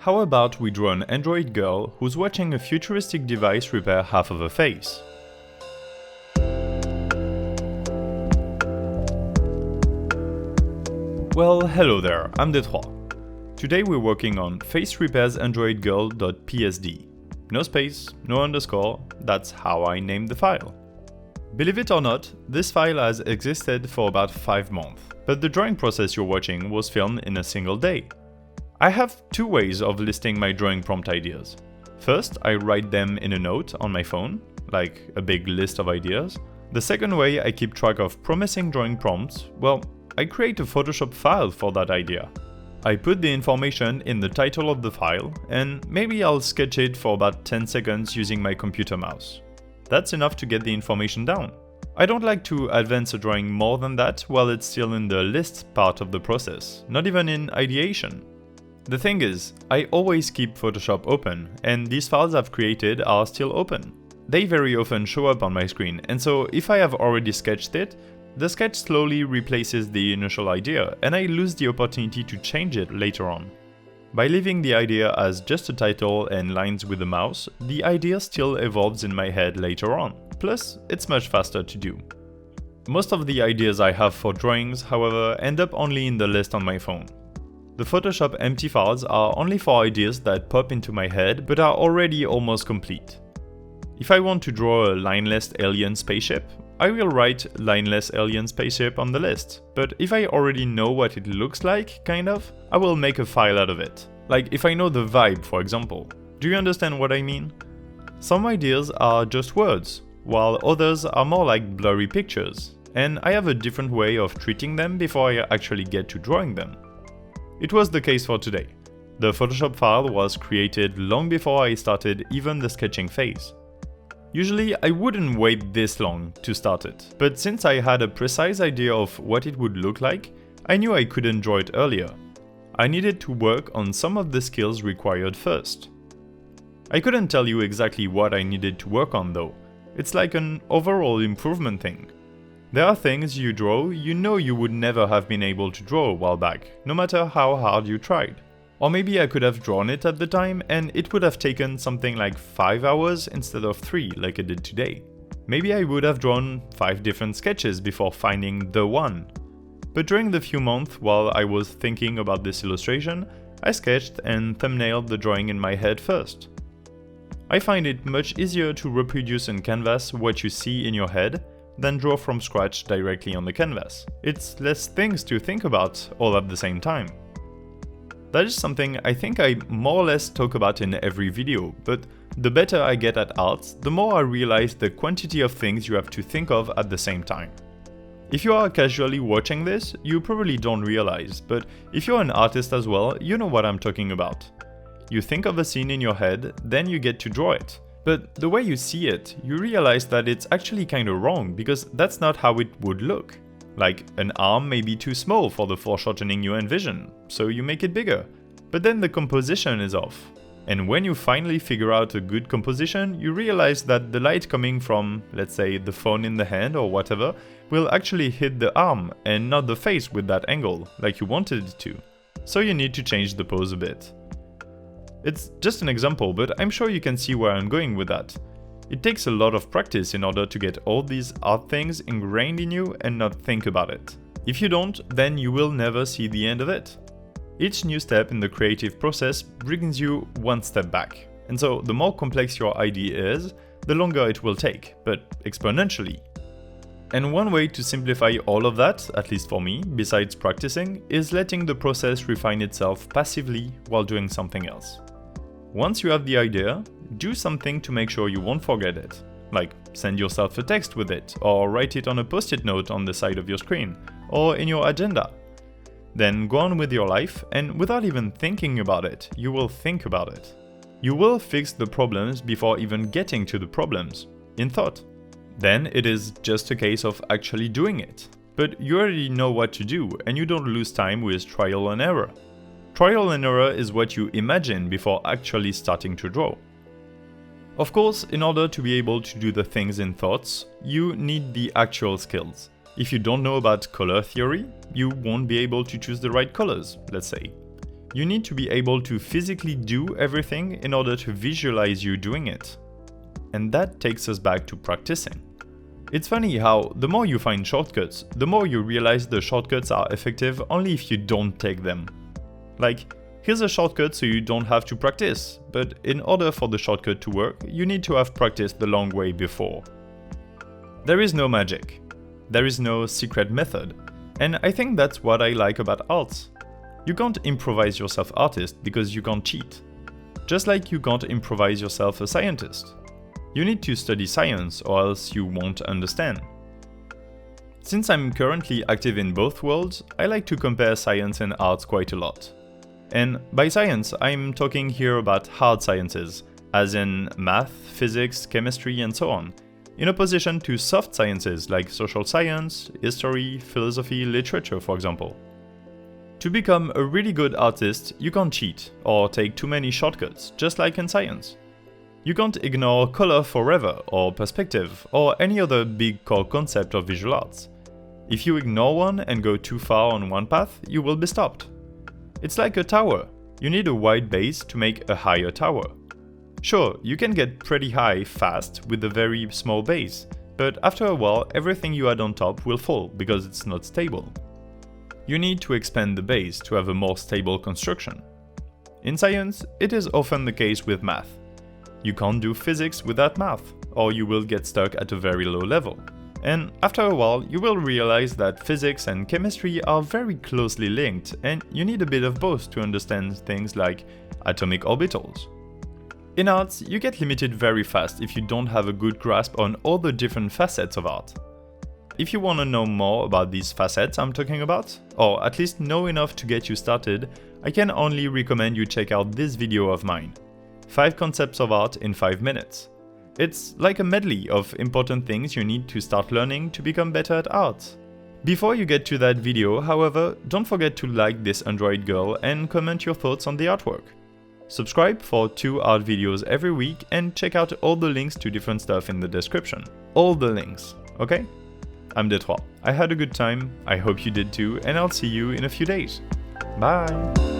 How about we draw an android girl who's watching a futuristic device repair half of her face? Well, hello there, I'm Detroit. Today we're working on facerepairsandroidgirl.psd. No space, no underscore, that's how I named the file. Believe it or not, this file has existed for about 5 months, but the drawing process you're watching was filmed in a single day. I have 2 ways of listing my drawing prompt ideas. First, I write them in a note on my phone, like a big list of ideas. The second way I keep track of promising drawing prompts, well, I create a Photoshop file for that idea. I put the information in the title of the file, and maybe I'll sketch it for about 10 seconds using my computer mouse. That's enough to get the information down. I don't like to advance a drawing more than that while it's still in the list part of the process, not even in ideation. The thing is, I always keep Photoshop open, and these files I've created are still open. They very often show up on my screen, and so if I have already sketched it, the sketch slowly replaces the initial idea, and I lose the opportunity to change it later on. By leaving the idea as just a title and lines with the mouse, the idea still evolves in my head later on. Plus, it's much faster to do. Most of the ideas I have for drawings, however, end up only in the list on my phone. The Photoshop empty files are only for ideas that pop into my head but are already almost complete. If I want to draw a lineless alien spaceship, I will write lineless alien spaceship on the list, but if I already know what it looks like, kind of, I will make a file out of it. Like if I know the vibe, for example. Do you understand what I mean? Some ideas are just words, while others are more like blurry pictures, and I have a different way of treating them before I actually get to drawing them. It was the case for today. The Photoshop file was created long before I started even the sketching phase. Usually I wouldn't wait this long to start it, but since I had a precise idea of what it would look like, I knew I couldn't draw it earlier. I needed to work on some of the skills required first. I couldn't tell you exactly what I needed to work on though. It's like an overall improvement thing. There are things you draw you know you would never have been able to draw a while back, no matter how hard you tried. Or maybe I could have drawn it at the time and it would have taken something like 5 hours instead of 3 like I did today. Maybe I would have drawn 5 different sketches before finding the one. But during the few months while I was thinking about this illustration, I sketched and thumbnailed the drawing in my head first. I find it much easier to reproduce on canvas what you see in your head than draw from scratch directly on the canvas. It's less things to think about all at the same time. That is something I think I more or less talk about in every video, but the better I get at art, the more I realize the quantity of things you have to think of at the same time. If you are casually watching this, you probably don't realize, but if you're an artist as well, you know what I'm talking about. You think of a scene in your head, then you get to draw it. But the way you see it, you realize that it's actually kinda wrong, because that's not how it would look. Like, an arm may be too small for the foreshortening you envision, so you make it bigger. But then the composition is off. And when you finally figure out a good composition, you realize that the light coming from, let's say, the phone in the hand or whatever, will actually hit the arm and not the face with that angle, like you wanted it to. So you need to change the pose a bit. It's just an example, but I'm sure you can see where I'm going with that. It takes a lot of practice in order to get all these art things ingrained in you and not think about it. If you don't, then you will never see the end of it. Each new step in the creative process brings you one step back. And so the more complex your idea is, the longer it will take, but exponentially. And one way to simplify all of that, at least for me, besides practicing, is letting the process refine itself passively while doing something else. Once you have the idea, do something to make sure you won't forget it. Like send yourself a text with it, or write it on a post-it note on the side of your screen, or in your agenda. Then go on with your life, and without even thinking about it, you will think about it. You will fix the problems before even getting to the problems, in thought. Then it is just a case of actually doing it. But you already know what to do, and you don't lose time with trial and error. Trial and error is what you imagine before actually starting to draw. Of course, in order to be able to do the things in thoughts, you need the actual skills. If you don't know about color theory, you won't be able to choose the right colors, let's say. You need to be able to physically do everything in order to visualize you doing it. And that takes us back to practicing. It's funny how the more you find shortcuts, the more you realize the shortcuts are effective only if you don't take them. Like, here's a shortcut so you don't have to practice, but in order for the shortcut to work, you need to have practiced the long way before. There is no magic. There is no secret method. And I think that's what I like about art. You can't improvise yourself artist because you can't cheat. Just like you can't improvise yourself a scientist. You need to study science or else you won't understand. Since I'm currently active in both worlds, I like to compare science and art quite a lot. And by science, I'm talking here about hard sciences, as in math, physics, chemistry, and so on, in opposition to soft sciences like social science, history, philosophy, literature, for example. To become a really good artist, you can't cheat or take too many shortcuts, just like in science. You can't ignore color forever, or perspective, or any other big core concept of visual arts. If you ignore one and go too far on one path, you will be stopped. It's like a tower. You need a wide base to make a higher tower. Sure, you can get pretty high fast with a very small base, but after a while everything you add on top will fall because it's not stable. You need to expand the base to have a more stable construction. In science, it is often the case with math. You can't do physics without math, or you will get stuck at a very low level. And after a while, you will realize that physics and chemistry are very closely linked, and you need a bit of both to understand things like atomic orbitals. In art, you get limited very fast if you don't have a good grasp on all the different facets of art. If you want to know more about these facets I'm talking about, or at least know enough to get you started, I can only recommend you check out this video of mine. 5 concepts of art in 5 minutes. It's like a medley of important things you need to start learning to become better at art. Before you get to that video, however, don't forget to like this Android girl and comment your thoughts on the artwork. Subscribe for 2 art videos every week and check out all the links to different stuff in the description. All the links, okay? I'm Detroit. I had a good time, I hope you did too, and I'll see you in a few days. Bye!